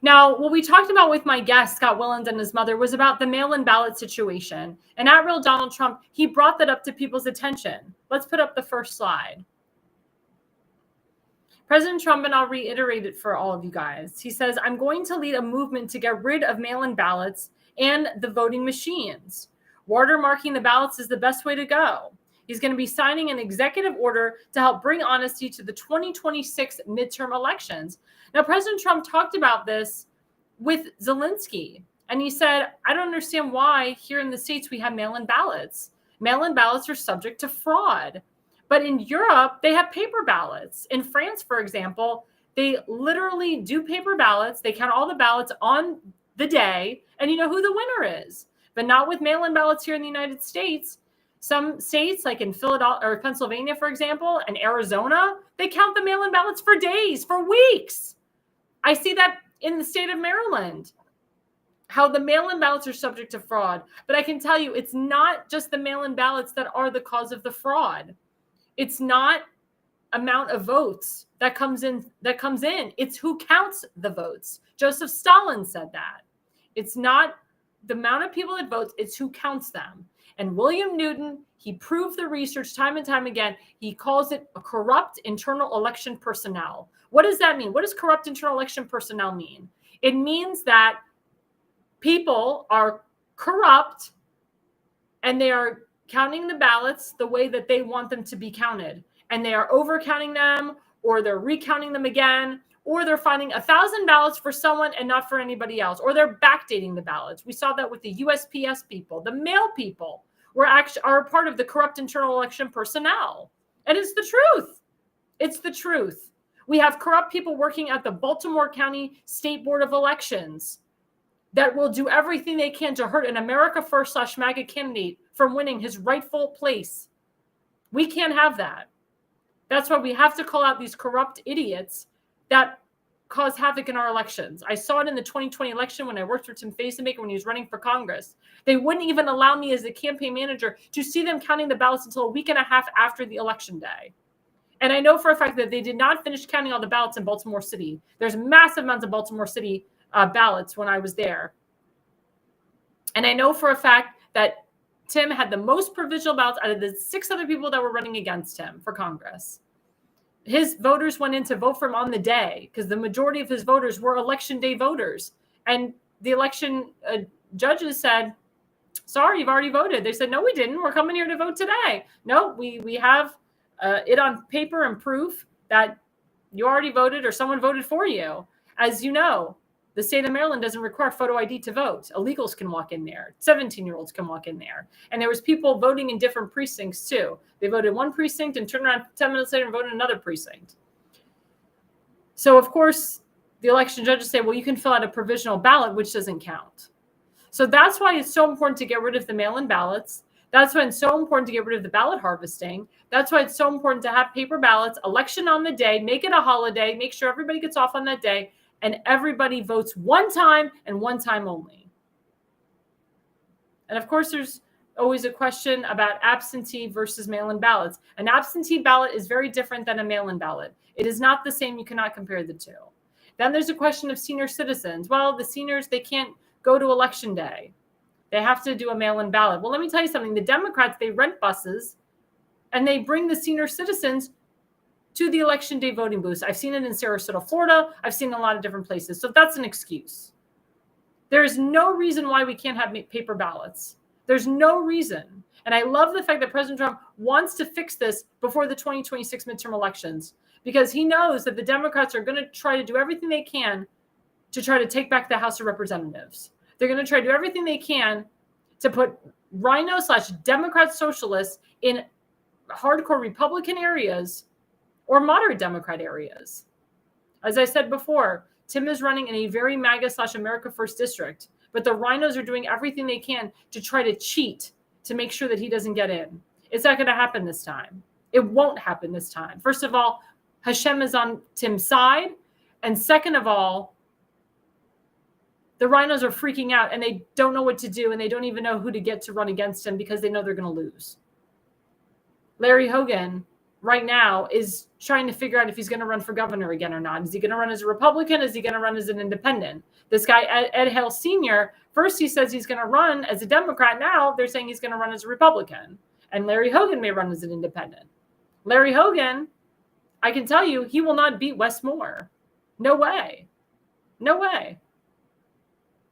Now, what we talked about with my guest, Scott Willens, and his mother was about the mail-in ballot situation. And at Real Donald Trump, he brought that up to people's attention. Let's put up the first slide. President Trump, and I'll reiterate it for all of you guys. He says, I'm going to lead a movement to get rid of mail-in ballots and the voting machines. Watermarking the ballots is the best way to go. He's going to be signing an executive order to help bring honesty to the 2026 midterm elections. Now, President Trump talked about this with Zelensky, and he said, I don't understand why here in the States we have mail-in ballots. Mail-in ballots are subject to fraud. But in Europe, they have paper ballots. In France, for example, they literally do paper ballots. They count all the ballots on the day, and you know who the winner is. But not with mail-in ballots here in the United States. Some states, like in Philadelphia or Pennsylvania, for example, and Arizona, they count the mail-in ballots for days, for weeks. I see that in the state of Maryland, how the mail-in ballots are subject to fraud. But I can tell you, it's not just the mail-in ballots that are the cause of the fraud. It's not amount of votes that comes in. It's who counts the votes. Joseph Stalin said that. It's not the amount of people that vote, it's who counts them. And William Newton, he proved the research time and time again. He calls it a corrupt internal election personnel. What does that mean? What does corrupt internal election personnel mean? It means that people are corrupt and they are counting the ballots the way that they want them to be counted. And they are overcounting them, or they're recounting them again, or they're finding 1,000 ballots for someone and not for anybody else, or they're backdating the ballots. We saw that with the USPS people. The mail people are part of the corrupt internal election personnel. And it's the truth. It's the truth. We have corrupt people working at the Baltimore County State Board of Elections that will do everything they can to hurt an America First / MAGA candidate from winning his rightful place. We can't have that. That's why we have to call out these corrupt idiots that cause havoc in our elections. I saw it in the 2020 election when I worked for Tim Fasenmaker when he was running for Congress. They wouldn't even allow me as the campaign manager to see them counting the ballots until a week and a half after the election day. And I know for a fact that they did not finish counting all the ballots in Baltimore City. There's massive amounts of Baltimore City ballots when I was there. And I know for a fact that Tim had the most provisional ballots out of the 6 other people that were running against him for Congress. His voters went in to vote for him on the day because the majority of his voters were election day voters. And the election judges said, sorry, you've already voted. They said, no, we didn't. We're coming here to vote today. No, we have it on paper and proof that you already voted or someone voted for you. As you know, the state of Maryland doesn't require photo ID to vote. Illegals can walk in there. 17-year-olds can walk in there. And there was people voting in different precincts too. They voted one precinct and turned around 10 minutes later and voted another precinct. So of course, the election judges say, well, you can fill out a provisional ballot, which doesn't count. So that's why it's so important to get rid of the mail-in ballots. That's why it's so important to get rid of the ballot harvesting. That's why it's so important to have paper ballots, election on the day, make it a holiday, make sure everybody gets off on that day, and everybody votes one time and one time only. And of course, there's always a question about absentee versus mail-in ballots. An absentee ballot is very different than a mail-in ballot. It is not the same. You cannot compare the two. Then there's a question of senior citizens. Well, the seniors, they can't go to election day. They have to do a mail-in ballot. Well, let me tell you something. The Democrats, they rent buses and they bring the senior citizens to the election day voting booths. I've seen it in Sarasota, Florida. I've seen it in a lot of different places. So that's an excuse. There is no reason why we can't have paper ballots. There's no reason. And I love the fact that President Trump wants to fix this before the 2026 midterm elections, because he knows that the Democrats are going to try to do everything they can to try to take back the House of Representatives. They're going to try to do everything they can to put rhino / Democrat socialists in hardcore Republican areas or moderate Democrat areas. As I said before, Tim is running in a very MAGA / America First district, but the rhinos are doing everything they can to try to cheat to make sure that he doesn't get in. It's not going to happen this time. It won't happen this time. First of all, Hashem is on Tim's side. And second of all, the rhinos are freaking out and they don't know what to do, and they don't even know who to get to run against him because they know they're going to lose. Larry Hogan right now is trying to figure out if he's going to run for governor again or not. Is he going to run as a Republican? Is he going to run as an independent? This guy, Ed Hale Sr., first he says he's going to run as a Democrat. Now they're saying he's going to run as a Republican. And Larry Hogan may run as an independent. Larry Hogan, I can tell you, he will not beat Wes Moore. No way. No way.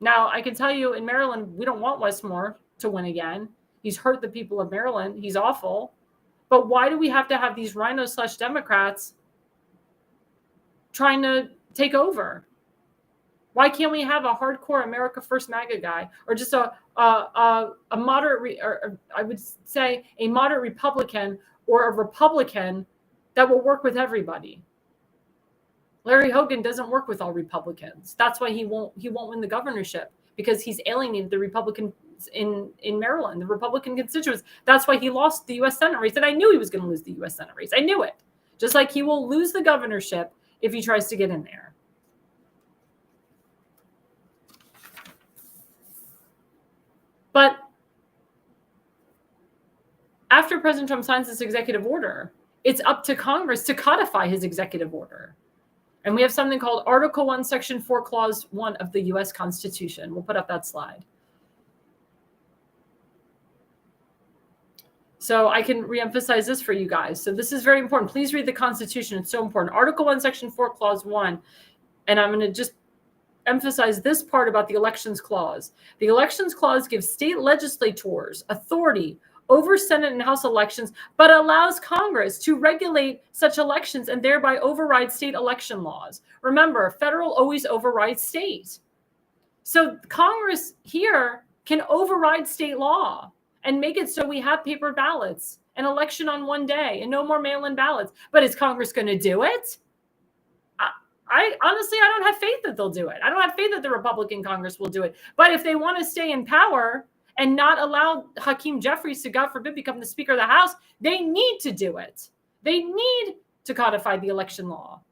Now, I can tell you in Maryland, we don't want Wes Moore to win again. He's hurt the people of Maryland. He's awful. But why do we have to have these rhino/Democrats trying to take over? Why can't we have a hardcore America First MAGA guy, or just a moderate, or I would say a moderate Republican or a Republican that will work with everybody? Larry Hogan doesn't work with all Republicans. That's why he won't win the governorship, because he's alienated the Republicans in Maryland, the Republican constituents. That's why he lost the U.S. Senate race. And I knew he was going to lose the U.S. Senate race. I knew it. Just like he will lose the governorship if he tries to get in there. But after President Trump signs this executive order, it's up to Congress to codify his executive order. And we have something called Article 1, Section 4, Clause 1 of the U.S. Constitution. We'll put up that slide. So I can reemphasize this for you guys. So this is very important. Please read the Constitution. It's so important. Article 1, Section 4, Clause 1. And I'm going to just emphasize this part about the Elections Clause. The Elections Clause gives state legislators authority over Senate and House elections, but allows Congress to regulate such elections and thereby override state election laws. Remember, federal always overrides state. So Congress here can override state law and make it so we have paper ballots, an election on one day, and no more mail-in ballots. But is Congress going to do it? I honestly, I don't have faith that they'll do it. I don't have faith that the Republican Congress will do it. But if they want to stay in power and not allow Hakeem Jeffries to, God forbid, become the Speaker of the House, they need to do it. They need to codify the election law.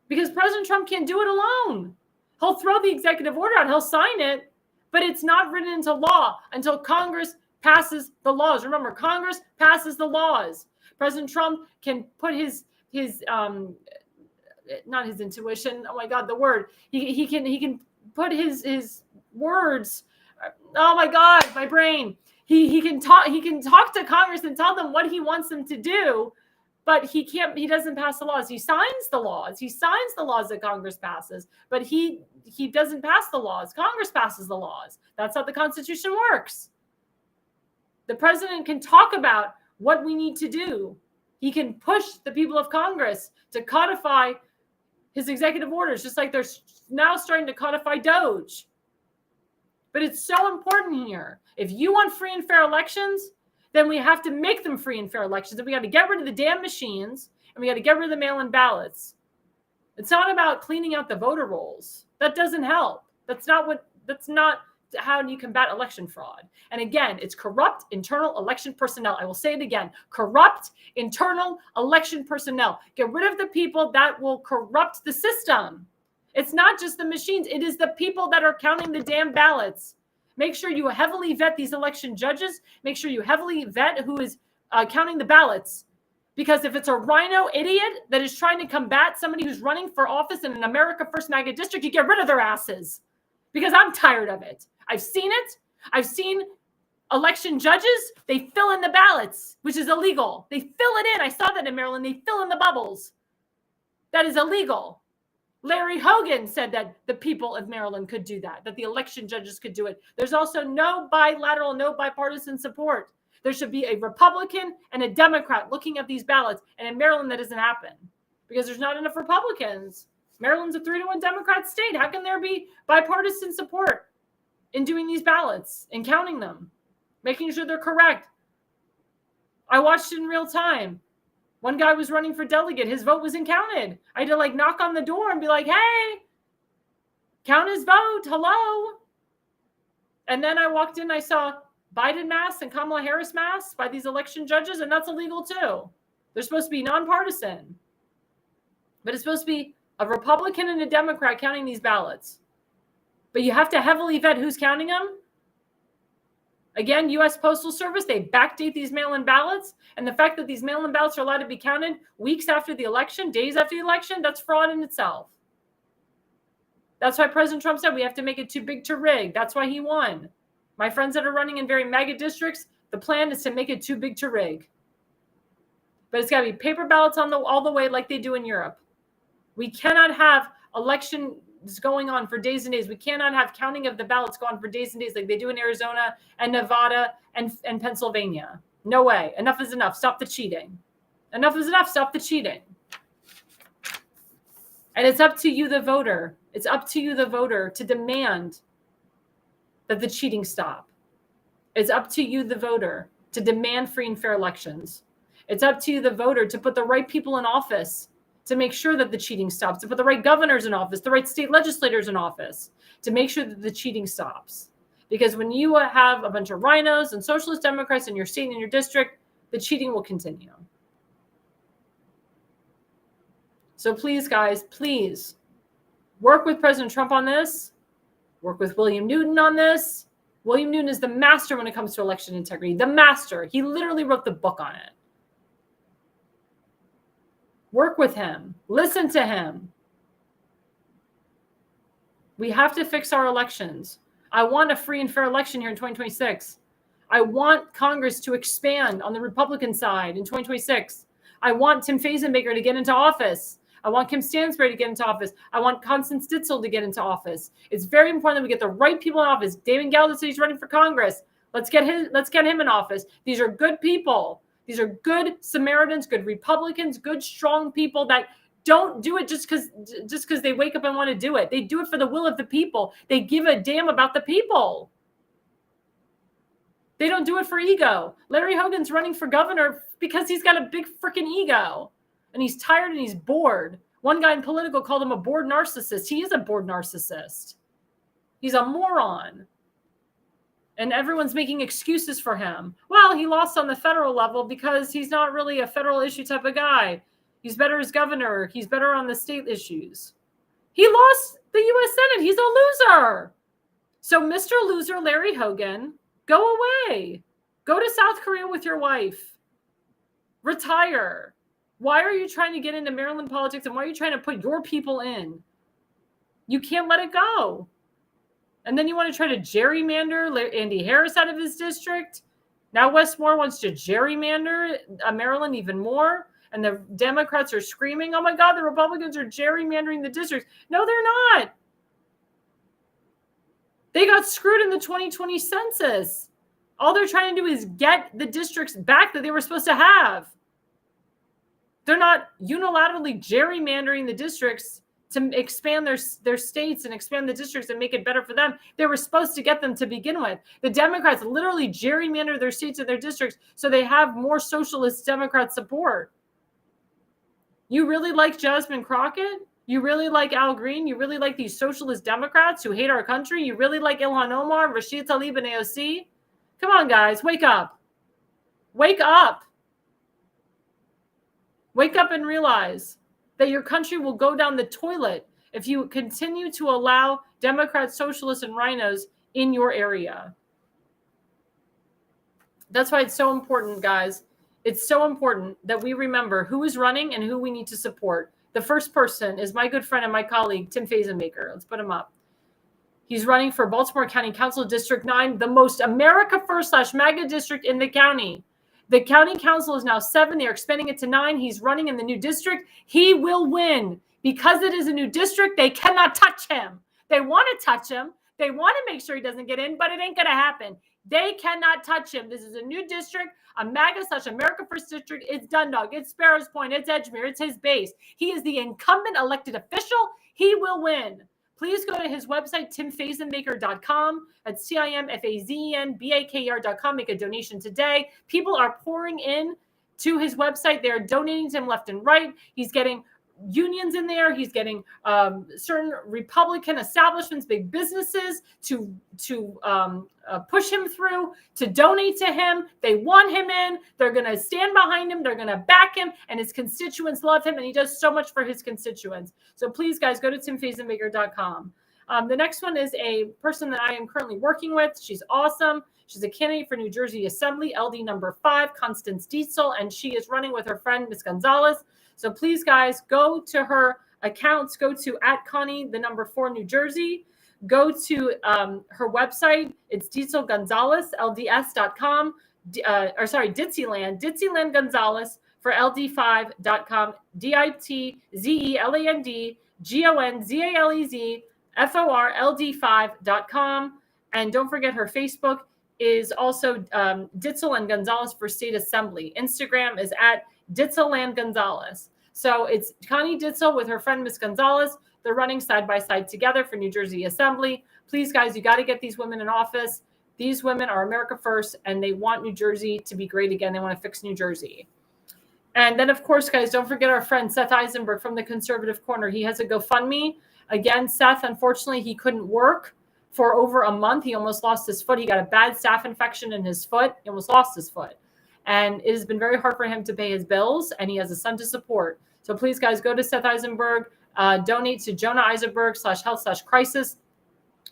Because President Trump can't do it alone. He'll throw the executive order out, he'll sign it, but it's not written into law until Congress passes the laws. Remember, Congress passes the laws. President Trump can put his not his intuition. Oh my God, the word. He can put his words. Oh my God, my brain. He can talk to Congress and tell them what he wants them to do, but he doesn't pass the laws. He signs the laws. He signs the laws that Congress passes, but he doesn't pass the laws. Congress passes the laws. That's how the Constitution works. The president can talk about what we need to do. He can push the people of Congress to codify his executive orders, just like they're now starting to codify DOJ. But it's so important here. If you want free and fair elections, then we have to make them free and fair elections. And we got to get rid of the damn machines, and we got to get rid of the mail-in ballots. It's not about cleaning out the voter rolls. That doesn't help. That's not how you combat election fraud. And again, it's corrupt internal election personnel. I will say it again. Corrupt internal election personnel. Get rid of the people that will corrupt the system. It's not just the machines. It is the people that are counting the damn ballots. Make sure you heavily vet these election judges. Make sure you heavily vet who is counting the ballots. Because if it's a rhino idiot that is trying to combat somebody who's running for office in an America First MAGA district, you get rid of their asses. Because I'm tired of it. I've seen it. I've seen election judges. They fill in the ballots, which is illegal. They fill it in. I saw that in Maryland. They fill in the bubbles. That is illegal. Larry Hogan said that the people of Maryland could do that the election judges could do it. There's also no bilateral, no bipartisan support. There should be a Republican and a Democrat looking at these ballots. And in Maryland, that doesn't happen because there's not enough Republicans. Maryland's a 3-1 Democrat state. How can there be bipartisan support in doing these ballots and counting them, making sure they're correct? I watched it in real time. One guy was running for delegate. His vote wasn't counted. I had to knock on the door and be like, hey, count his vote. Hello. And then I walked in, I saw Biden masks and Kamala Harris masks by these election judges, and that's illegal too. They're supposed to be nonpartisan. But it's supposed to be a Republican and a Democrat counting these ballots. But you have to heavily vet who's counting them. Again, U.S. Postal Service, they backdate these mail-in ballots. And the fact that these mail-in ballots are allowed to be counted weeks after the election, days after the election, that's fraud in itself. That's why President Trump said we have to make it too big to rig. That's why he won. My friends that are running in very MAGA districts, the plan is to make it too big to rig. But it's got to be paper ballots all the way like they do in Europe. We cannot have elections going on for days and days. We cannot have counting of the ballots go on for days and days like they do in Arizona and Nevada and Pennsylvania. No way. Enough is enough. Stop the cheating. Enough is enough. Stop the cheating. And it's up to you, the voter. It's up to you, the voter, to demand that the cheating stop. It's up to you, the voter, to demand free and fair elections. It's up to you, the voter, to put the right people in office to make sure that the cheating stops, to put the right governors in office, the right state legislators in office, to make sure that the cheating stops. Because when you have a bunch of rhinos and socialist Democrats in your state and in your district, the cheating will continue. So please, guys, please work with President Trump on this. Work with William Newton on this. William Newton is the master when it comes to election integrity. The master. He literally wrote the book on it. Work with him. Listen to him. We have to fix our elections. I want a free and fair election here in 2026. I want Congress to expand on the Republican side in 2026. I want Tim Fazenbaker to get into office. I want Kim Stansbury to get into office. I want Constance Stitzel to get into office. It's very important that we get the right people in office. David Gallup said he's running for Congress. Let's get him in office. These are good people. These are good Samaritans, good Republicans, good, strong people that don't do it just because they wake up and want to do it. They do it for the will of the people. They give a damn about the people. They don't do it for ego. Larry Hogan's running for governor because he's got a big freaking ego. And he's tired and he's bored. One guy in Politico called him a bored narcissist. He is a bored narcissist. He's a moron. And everyone's making excuses for him. Well, he lost on the federal level because he's not really a federal issue type of guy. He's better as governor. He's better on the state issues. He lost the U.S. Senate. He's a loser. So Mr. Loser Larry Hogan, go away. Go to South Korea with your wife. Retire. Why are you trying to get into Maryland politics and why are you trying to put your people in? You can't let it go. And then you want to try to gerrymander Andy Harris out of his district. Now Wes Moore wants to gerrymander Maryland even more. And the Democrats are screaming, oh my God, the Republicans are gerrymandering the districts. No, they're not. They got screwed in the 2020 census. All they're trying to do is get the districts back that they were supposed to have. They're not unilaterally gerrymandering the districts to expand their states and expand the districts and make it better for them. They were supposed to get them to begin with. The Democrats literally gerrymander their states and their districts so they have more socialist Democrat support. You really like Jasmine Crockett? You really like Al Green? You really like these socialist Democrats who hate our country? You really like Ilhan Omar, Rashid Tlaib, and AOC? Come on, guys, wake up. Wake up. Wake up and realize that your country will go down the toilet if you continue to allow Democrats, socialists, and rhinos in your area. That's why it's so important, guys. It's so important that we remember who is running and who we need to support. The first person is my good friend and my colleague, Tim Fazenbaker. Let's put him up. He's running for Baltimore County Council District 9, the most America First / MAGA district in the county. The county council is now 7. They're expanding it to 9. He's running in the new district. He will win. Because it is a new district, they cannot touch him. They want to touch him. They want to make sure he doesn't get in, but it ain't going to happen. They cannot touch him. This is a new district, a MAGA / America First district. It's Dundalk. It's Sparrows Point. It's Edgemere. It's his base. He is the incumbent elected official. He will win. Please go to his website, timfazenbaker.com. That's TIMFAZENBAKER.com. Make a donation today. People are pouring in to his website. They're donating to him left and right. He's getting unions in there. He's getting certain Republican establishments, big businesses to push him through, to donate to him. They want him in. They're going to stand behind him. They're going to back him. And his constituents love him. And he does so much for his constituents. So please, guys, go to timfazenbaker.com. The next one is a person that I am currently working with. She's awesome. She's a candidate for New Jersey Assembly, LD number 5, Constance Dietzel, and she is running with her friend, Miss Gonzalez. So please, guys, go to her accounts. Go to @Connie, the number 4, New Jersey. Go to her website. It's Dietzel Gonzalez, LDS.com. Ditsieland Gonzalez for LD5.com, DITZELAND GONZALEZ FOR LD5.com. And don't forget her Facebook is also Dietzel and Gonzalez for State Assembly. Instagram is @Ditzelland Gonzalez. So it's Connie Dietzel with her friend Miss Gonzalez. They're running side by side together for New Jersey Assembly. Please, guys, you got to get these women in office. These women are America first, and they want New Jersey to be great again. They want to fix New Jersey. And then, of course, guys, don't forget our friend Seth Eisenberg from the Conservative Corner. He has a GoFundMe. Again, Seth, unfortunately, he couldn't work for over a month. He almost lost his foot. He got a bad staph infection in his foot. He almost lost his foot. And it has been very hard for him to pay his bills, and he has a son to support. So please, guys, go to Seth Eisenberg, donate to Jonah Eisenberg /health/crisis.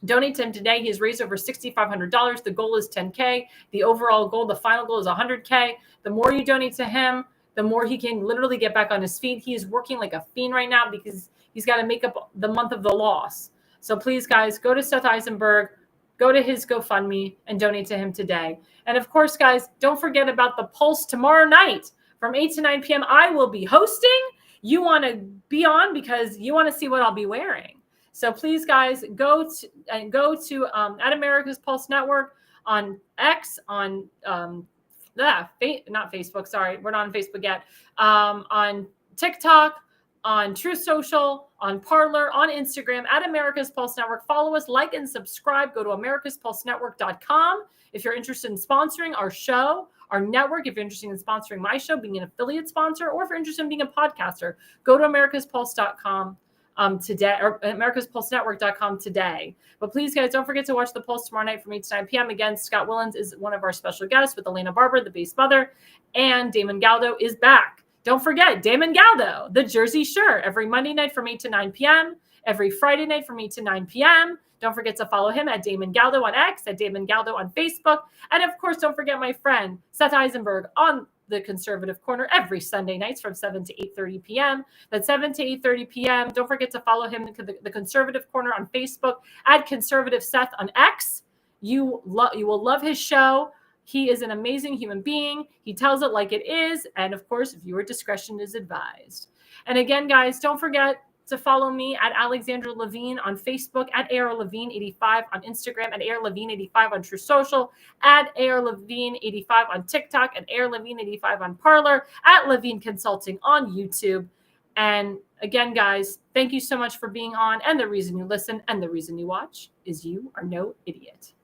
Donate to him today. He has raised over $6,500. The goal is $10K. The overall goal, the final goal is $100K. The more you donate to him, the more he can literally get back on his feet. He is working like a fiend right now because he's got to make up the month of the loss. So please, guys, go to Seth Eisenberg, go to his GoFundMe, and donate to him today. And of course, guys, don't forget about the Pulse tomorrow night from 8 to 9 p.m. I will be hosting. You want to be on because you want to see what I'll be wearing. So please, guys, go to at America's Pulse Network on X, on not Facebook. Sorry, we're not on Facebook yet. On TikTok, on Truth Social, on Parler, on Instagram, at America's Pulse Network. Follow us, like, and subscribe. Go to americaspulsenetwork.com if you're interested in sponsoring our show, our network. If you're interested in sponsoring my show, being an affiliate sponsor, or if you're interested in being a podcaster, go to americaspulse.com. Today, or americaspulsenetwork.com today. But please, guys, don't forget to watch the Pulse tomorrow night from 8 to 9 p.m. Again, Scott Willens is one of our special guests with Elena Barber, the base mother, and Damon Galdo is back. Don't forget, Damon Galdo, the Jersey Shore, every Monday night from 8 to 9 p.m., every Friday night from 8 to 9 p.m. Don't forget to follow him at Damon Galdo on X, at Damon Galdo on Facebook. And, of course, don't forget my friend Seth Eisenberg on the Conservative Corner every Sunday nights from 7 to 8:30 p.m. That's 7 to 8:30 p.m. Don't forget to follow him, the Conservative Corner on Facebook, at Conservative Seth on X. You will love his show. He is an amazing human being. He tells it like it is. And, of course, viewer discretion is advised. And, again, guys, don't forget to follow me at Alexandra Levine on Facebook, at ARLevine85 on Instagram, at ARLevine85 on True Social, at ARLevine85 on TikTok, at ARLevine85 on Parler, at Levine Consulting on YouTube. And again, guys, thank you so much for being on. And the reason you listen and the reason you watch is you are no idiot.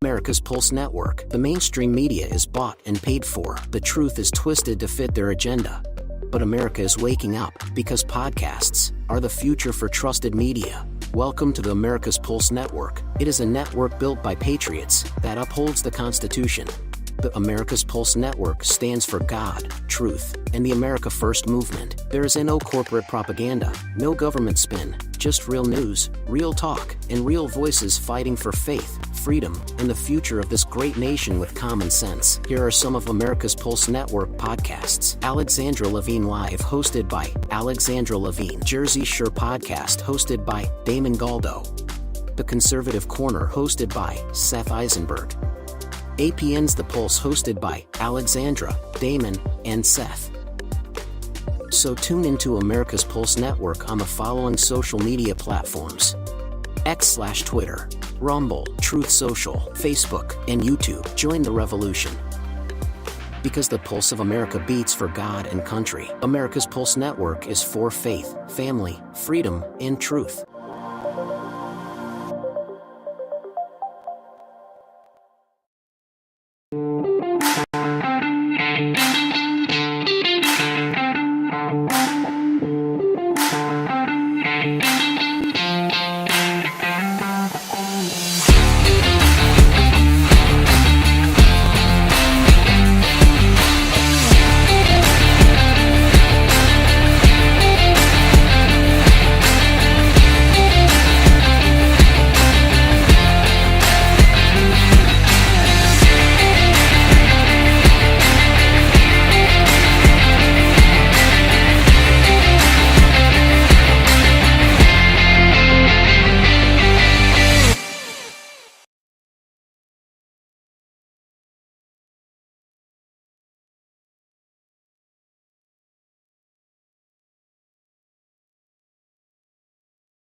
America's Pulse Network. The mainstream media is bought and paid for. The truth is twisted to fit their agenda. But America is waking up because podcasts are the future for trusted media. Welcome to the America's Pulse Network. It is a network built by patriots that upholds the Constitution. The America's Pulse Network stands for God, truth, and the America First movement. There is no corporate propaganda, no government spin, just real news, real talk, and real voices fighting for faith, freedom, and the future of this great nation with common sense. Here are some of America's Pulse Network podcasts. Alexandra Levine Live, hosted by Alexandra Levine. Jersey Shore Podcast, hosted by Damon Galdo. The Conservative Corner, hosted by Seth Eisenberg. APN's The Pulse, hosted by Alexandra, Damon, and Seth. So tune into America's Pulse Network on the following social media platforms: X/Twitter, Rumble, Truth Social, Facebook, and YouTube. Join the revolution. Because the pulse of America beats for God and country. America's Pulse Network is for faith, family, freedom, and truth.